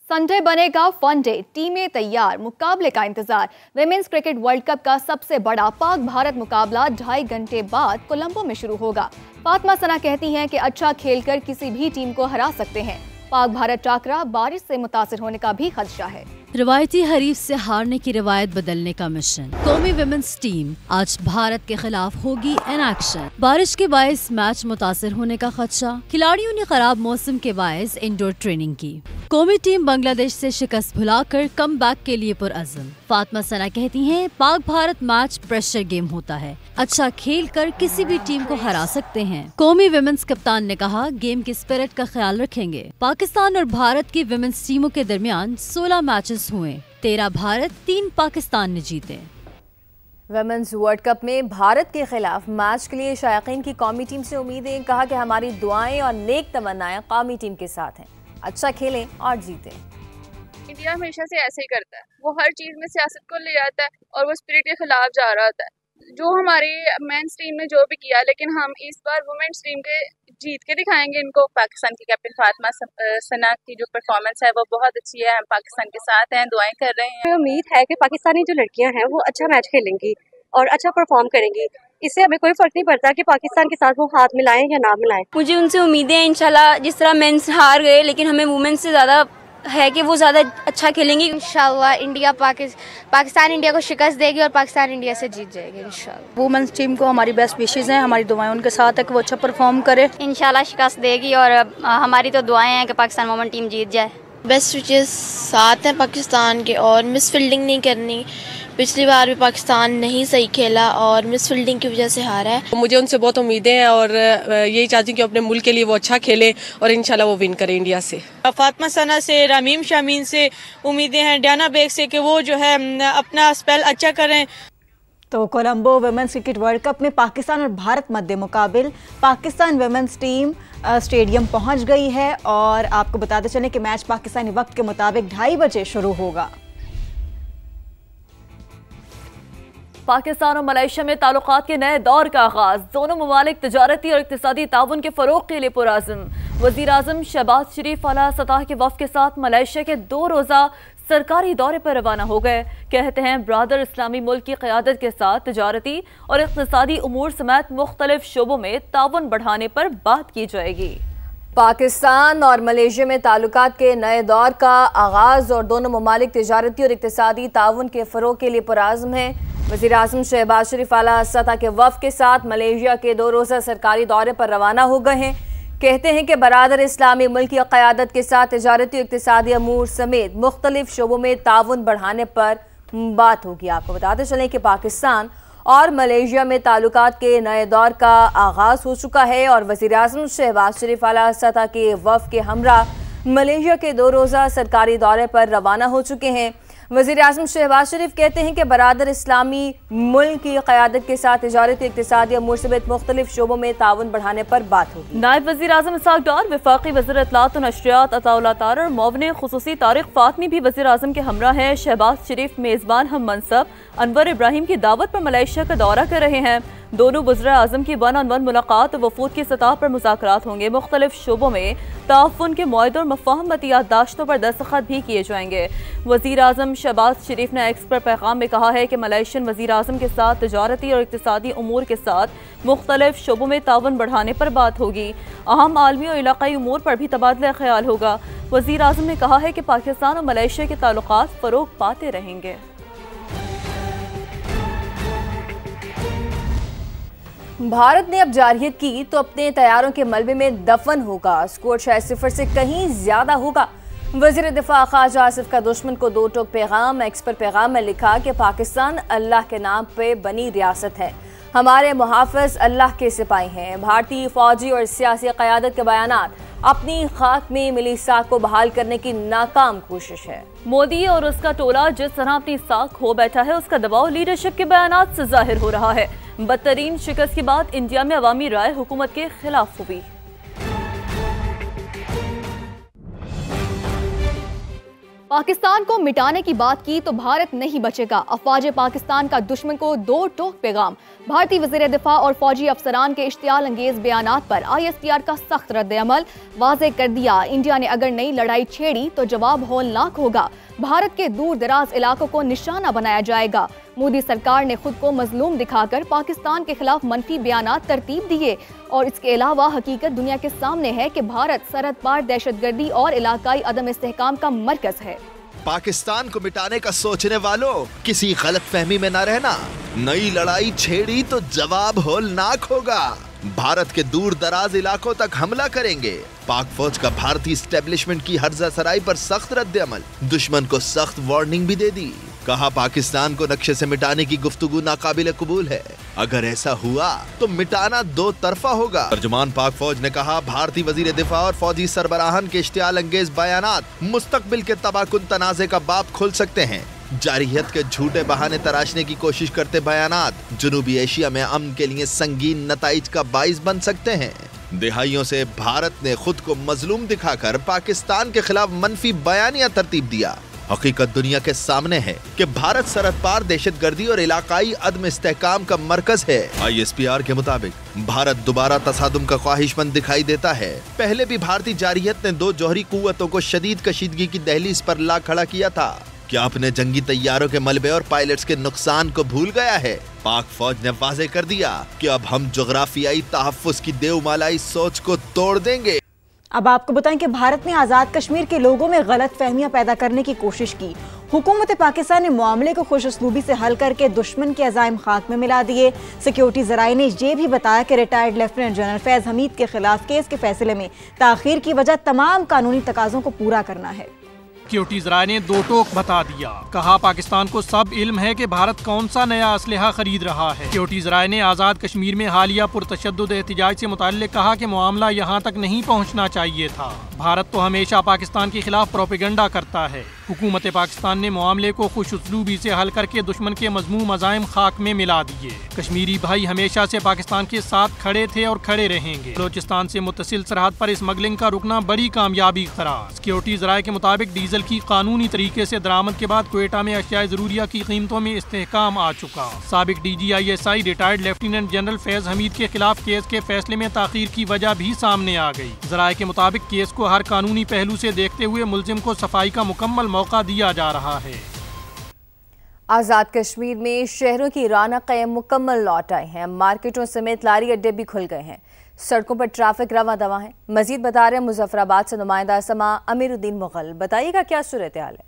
Sunday बनेगा fun day, टीमें तैयार, मुकाबले का इंतजार। विमेंस क्रिकेट वर्ल्ड कप का सबसे बड़ा पाक भारत मुकाबला 2.5 घंटे बाद कोलंबो में शुरू होगा। फातिमा सना कहती हैं कि अच्छा खेलकर किसी भी टीम को हरा सकते हैं। पाक भारत टाकरा बारिश से मुतासिर होने का भी खदशा है। रवायती हरीफ से हारने की रिवायत बदलने का मिशन। कौमी विमेंस टीम आज भारत के खिलाफ होगी इन एक्शन। बारिश के बायस मैच मुतासिर होने का खदशा, खिलाड़ियों ने खराब मौसम के बायस इंडोर ट्रेनिंग की। कौमी टीम बांग्लादेश से शिकस्त भुलाकर कम बैक के लिए पुरअज़म। फातिमा सना कहती हैं, Pak Bharat match pressure game होता है, अच्छा खेल कर किसी भी टीम को हरा सकते हैं। कौमी विमेंस कप्तान ने कहा, गेम की स्पिरिट का ख्याल रखेंगे। पाकिस्तान और भारत की विमेंस टीमों के दरमियान 16 मैचेस हुए, 13 भारत 3 पाकिस्तान ने जीते। वुमेन्स वर्ल्ड कप में भारत के खिलाफ मैच के लिए शायकीन की कौमी टीम से उम्मीदें। कहा कि हमारी दुआएं और नेक तमन्नाएं कौमी टीम के साथ हैं, अच्छा खेलें और जीतें। इंडिया हमेशा से ऐसे ही करता है, वो हर चीज में सियासत को ले आता है और वो स्पिरिट के खिलाफ जा रहा होता है। जो हमारी मेंस टीम ने जो भी किया, लेकिन हम इस बार वुमेन्स टीम के जीत के दिखाएंगे इनको। पाकिस्तान की कैप्टन फातिमा सना की जो परफॉर्मेंस है वो बहुत अच्छी है, हम पाकिस्तान के साथ हैं, दुआएं कर रहे हैं। उम्मीद है कि पाकिस्तानी जो लड़कियां हैं वो अच्छा मैच खेलेंगी और अच्छा परफॉर्म करेंगी। इससे हमें कोई फर्क नहीं पड़ता कि पाकिस्तान के साथ वो हाथ मिलाएं या ना मिलाएं। मुझे उनसे उम्मीदें हैं इंशाल्लाह। जिस तरह मेंस हार गए, लेकिन हमें वुमेन्स से ज़्यादा है कि वो ज़्यादा अच्छा खेलेंगी। इंशाल्लाह इंडिया पाकिस्तान इंडिया को शिकस्त देगी और पाकिस्तान इंडिया से जीत जाएगी इंशाल्लाह। वुमेन्स टीम को हमारी बेस्ट विशेज़ हैं, हमारी दुआएं उनके साथ है कि वो अच्छा परफॉर्म करे। इंशाल्लाह शिकस्त देगी और हमारी तो दुआएं हैं कि पाकिस्तान वुमेन टीम जीत जाए। बेस्ट विशेज़ साथ हैं पाकिस्तान के, और मिस फील्डिंग नहीं करनी। पिछली बार भी पाकिस्तान नहीं सही खेला और मिस फील्डिंग की वजह से हारा है। मुझे उनसे बहुत उम्मीदें हैं और यही चाहती हूँ कि अपने मुल्क के लिए वो अच्छा खेले और इंशाल्लाह वो विन करे इंडिया से। फातिमा सना से, रमीम शामीन से उम्मीदें हैं, डायना बेग से कि वो जो है अपना स्पेल अच्छा करें। तो Colombo women's cricket world cup में पाकिस्तान और भारत मध्य मुकाबिल पाकिस्तान वुमेन्स टीम स्टेडियम पहुंच गई है और आपको बताते चलें कि मैच पाकिस्तानी वक्त के मुताबिक 2:30 बजे शुरू होगा। पाकिस्तान और मलेशिया में ताल्लुकात के नए दौर का आगाज। दोनों ममालिक तजारती और इक्तिसादी ताउन के फरोग के लिए पुरअज़म। वज़ीर आज़म शहबाज शरीफ आला सतह के वफ़द के साथ मलेशिया के 2 रोज़ा सरकारी दौरे पर रवाना हो गए। कहते हैं, ब्रादर इस्लामी मुल्क की क़यादत के साथ तजारती और इक्तिसादी उमूर समेत मुख्तलिफ शोबों में ताउन बढ़ाने पर बात की जाएगी। पाकिस्तान और मलेशिया में ताल्लुकात के नए दौर का आगाज और दोनों ममालिक तजारती और इक्तिसादी ताउन के फरोग के लिए पुरअज़म है। वज़ीर आज़म शहबाज शरीफ आला सतह के वफ़द के साथ मलेशिया के 2 रोज़ा सरकारी दौरे पर रवाना हो गए हैं। कहते हैं कि बरादर इस्लामी मुल्क की क़यादत के साथ तजारती और इक्तिसादी अमूर समेत मुख्तलिफ शोबों में ताउन बढ़ाने पर बात होगी। आपको बताते चलें कि पाकिस्तान और मलेशिया में ताल्लुकात के नए दौर का आगाज़ हो चुका है और वज़ीर आज़म शहबाज शरीफ आला सतह के वफ़द के हमरा मलेशिया के 2 रोज़ा सरकारी दौरे पर रवाना हो चुके हैं। वज़ीर आज़म शहबाज शरीफ कहते हैं कि बरादर इस्लामी मुल्क की क़यादत के साथ तजारती इक़्तिसादी अमूर समेत मुख्तलिफ शोबों में ताउन बढ़ाने पर बात होगी। नायब वज़ीर आज़म इसहाक़ डार, वफ़ाक़ी वज़ीर इत्तलात व नशरियात अताउल्लाह तार और मुअव्विन ख़ुसूसी तारिक फ़ातमी भी वज़ीर आज़म के हमरा हैं। शहबाज शरीफ मेज़बान हम मनसब अनवर इब्राहिम की दावत पर मलेशिया का दौरा कर रहे हैं। दोनों वज़ीर आज़म की 1-on-1 मुलाकात वफूद की सतह पर मुज़ाकरात होंगे। मुख्तलिफ शोबों में ताउन के मुआहदों और मफ़ाहमती याददाश्तों पर दस्तखत भी किए जाएंगे। वज़ीर आज़म शहबाज शरीफ ने एक्स पर पैगाम में कहा है कि मलेशियन वज़ीर आज़म के साथ तजारती और इक़्तिसादी उमूर के साथ मुख्तलिफ शोबों में ताउन बढ़ाने पर बात होगी। अहम आलमी और इलाक़ाई उमूर पर भी तबादला ख्याल होगा। वज़ीर आज़म ने कहा है कि पाकिस्तान और मलेशिया के ताल्लुकात फ़रोग़ पाते रहेंगे। भारत ने अब जारहियत की तो अपने तैयारों के मलबे में दफन होगा। स्कोर 6-0 से कहीं ज्यादा होगा। वज़ीर दिफा ख्वाजा आसिफ का दुश्मन को 2 टोक पैगाम। एक्स पर पैगाम में लिखा कि पाकिस्तान अल्लाह के नाम पे बनी रियासत है, हमारे मुहाफ़िज़ अल्लाह के सिपाही हैं। भारतीय फौजी और सियासी क़यादत के बयानात अपनी खाक में मिली साख को बहाल करने की नाकाम कोशिश है। मोदी और उसका टोला जिस तरह अपनी साख खो बैठा है, उसका दबाव लीडरशिप के बयानात से जाहिर हो रहा है। बदतरीन शिकस्त के बाद इंडिया में अवामी राय हुकूमत के खिलाफ हुई। पाकिस्तान को मिटाने की बात की तो भारत नहीं बचेगा। अफवाज पाकिस्तान का दुश्मन को दो टोक पैगाम। भारतीय वज़ीर दिफा और फौजी अफसरान के इश्तियाल अंगेज बयानात पर ISPR का सख्त रद्द-ए-अमल। वाज़ेह कर दिया, इंडिया ने अगर नई लड़ाई छेड़ी तो जवाब होलनाक होगा। भारत के दूर दराज इलाकों को निशाना बनाया जाएगा। मोदी सरकार ने खुद को मजलूम दिखाकर पाकिस्तान के खिलाफ मनफी बयानात तरतीब दिए और इसके अलावा हकीकत दुनिया के सामने है कि भारत सरहद पार दहशतगर्दी और इलाकाई अदम इस्तेहकाम का मरकज है। पाकिस्तान को मिटाने का सोचने वालों, किसी गलत फहमी में न रहना। नई लड़ाई छेड़ी तो जवाब होलनाक होगा। भारत के दूर दराज इलाकों तक हमला करेंगे। पाक फौज का भारतीय स्टैब्लिशमेंट की हर्जा सराई पर सख्त रद्द-ए-अमल। दुश्मन को सख्त वार्निंग भी दे दी। कहा पाकिस्तान को नक्शे से मिटाने की गुफ्तगू नाकाबिले कबूल है। अगर ऐसा हुआ तो मिटाना दो तरफा होगा। तर्जुमान पाक फौज ने कहा, भारतीय वजीर दिफा और फौजी सरबराहान के इश्तियाल अंगेज बयानात मुस्तकबिल के तबाकुन तनाज़े का बाब खोल सकते हैं। जारहियत के झूठे बहाने तराशने की कोशिश करते बयानात जनूबी एशिया में अमन के लिए संगीन नताइज का बाइस बन सकते हैं। दिहाइयों से भारत ने खुद को मजलूम दिखाकर पाकिस्तान के खिलाफ मनफी बयानिया तरतीब दिया। हकीकत दुनिया के सामने है कि भारत सरहद पार दहशतगर्दी और इलाकाई अदम इस्तेहकाम का मरकज है। ISPR के मुताबिक भारत दोबारा तसादुम का ख्वाहिशमंद दिखाई देता है। पहले भी भारतीय जारहियत ने दो जौहरी कुव्वतों को शदीद कशीदगी की दहलीज पर ला खड़ा किया था। क्या अपने जंगी तैयारों के मलबे और पायलट्स के नुकसान को भूल गया है? पाक फौज ने वाज़ेह कर दिया कि अब हम जोग्राफियाई तहफ़्फ़ुज़ की देवमालाई सोच को तोड़ देंगे। अब आपको बताएं कि भारत ने आज़ाद कश्मीर के लोगों में गलत फहमियां पैदा करने की कोशिश की। हुकूमत पाकिस्तान ने मामले को खुश उसलूबी से हल करके दुश्मन के अज़ाइम खाक में मिला दिए। सिक्योरिटी ज़राए ने यह भी बताया कि रिटायर्ड लेफ्टिनेंट जनरल फैज़ हमीद के खिलाफ केस के फैसले में ताख़ीर की वजह तमाम कानूनी तकाज़ों को पूरा करना है। सिक्योरिटी ज़राए ने दो टोक बता दिया। कहा, पाकिस्तान को सब इल्म है कि भारत कौन सा नया असलहा खरीद रहा है। सिक्योरिटी ज़राए ने आज़ाद कश्मीर में हालिया पुरतशद्दुद एहतिजाज से मुताल्लिक़ कहा कि मामला यहाँ तक नहीं पहुँचना चाहिए था। भारत तो हमेशा पाकिस्तान के खिलाफ प्रोपेगेंडा करता है। हुकूमत पाकिस्तान ने मामले को खुश उसलूबी से हल करके दुश्मन के मज़मूम अज़ाइम खाक में मिला दिए। कश्मीरी भाई हमेशा से पाकिस्तान के साथ खड़े थे और खड़े रहेंगे। बलोचिस्तान से मुत्तसिल सरहद पर स्मगलिंग का रुकना बड़ी कामयाबी करार। सिक्योरिटी ज़राए के मुताबिक डीजल की कानूनी तरीके से दरामद के बाद क्वेटा में अशिया ज़रूरिया की कीमतों में इस्तेहकाम आ चुका। साबिक DGISI retired lieutenant general Faiz Hamid के खिलाफ केस के फैसले में ताख़ीर की वजह भी सामने आ गई। ज़राए के मुताबिक केस को हर कानूनी पहलू से देखते हुए मुल्जिम को सफाई का मुकम्मल मौका दिया जा रहा है। आज़ाद कश्मीर में शहरों की रौनकें मुकम्मल लौट आई हैं। मार्केटों समेत लारी अड्डे भी खुल गए हैं। सड़कों पर ट्रैफिक रवा दवा है। मजीद बता रहे हैं मुजफ्फराबाद से नुमाइंदा समा अमीरुद्दीन मुगल। बताइएगा क्या सूरत हाल है?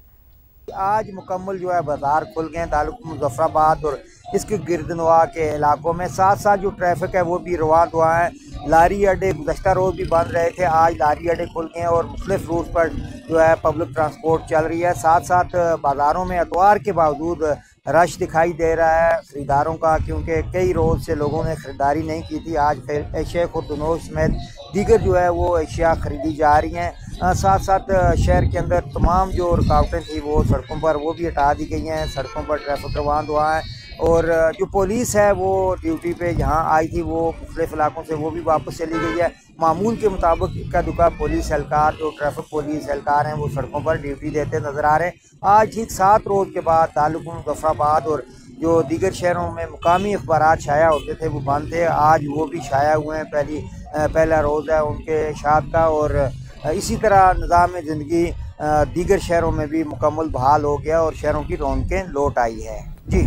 आज मुकम्मल जो है बाजार खुल गए हैं तालुक मुजफ्फराबाद और इसके गिरदनवा के इलाकों में। साथ साथ जो ट्रैफिक है वो भी रवा दवा है। लारी अड्डे गुज़श्ता रोज़ भी बंद रहे थे, आज लारी अड्डे खुल गए हैं और मुख्तलिफ रूट पर जो है पब्लिक ट्रांसपोर्ट चल रही है। साथ साथ बाज़ारों में एतवार के बावजूद रश दिखाई दे रहा है ख़रीदारों का, क्योंकि कई रोज़ से लोगों ने ख़रीदारी नहीं की थी। आज एशिया खुर्दनोश समेत दीगर जो है वो एशिया ख़रीदी जा रही हैं। साथ साथ शहर के अंदर तमाम जो रुकावटें थी वो सड़कों पर वो भी हटा दी गई हैं। सड़कों पर ट्रैफिक रवान हुआ है और जो पुलिस है वो ड्यूटी पे जहाँ आई थी वो मुख्तलिफ इलाकों से वो भी वापस चली गई है। मामूल के मुताबिक इक्का दुक्का पुलिस एहलकार जो ट्रैफिक पुलिस एहलकार हैं वो सड़कों पर ड्यूटी देते नज़र आ रहे हैं। आज ठीक 7 रोज़ के बाद तालुक मुजफ्फराबाद और जो दीगर शहरों में मुकामी अखबारात शाया होते थे वो बंद थे, आज वो भी शाया हुए हैं। पहला रोज़ है उनके शाद का और इसी तरह निज़ाम ज़िंदगी दीगर शहरों में भी मुकम्मल बहाल हो गया और शहरों की रौनकें लौट आई है। जी,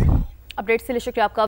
अपडेट से लिए शुक्रिया आपका।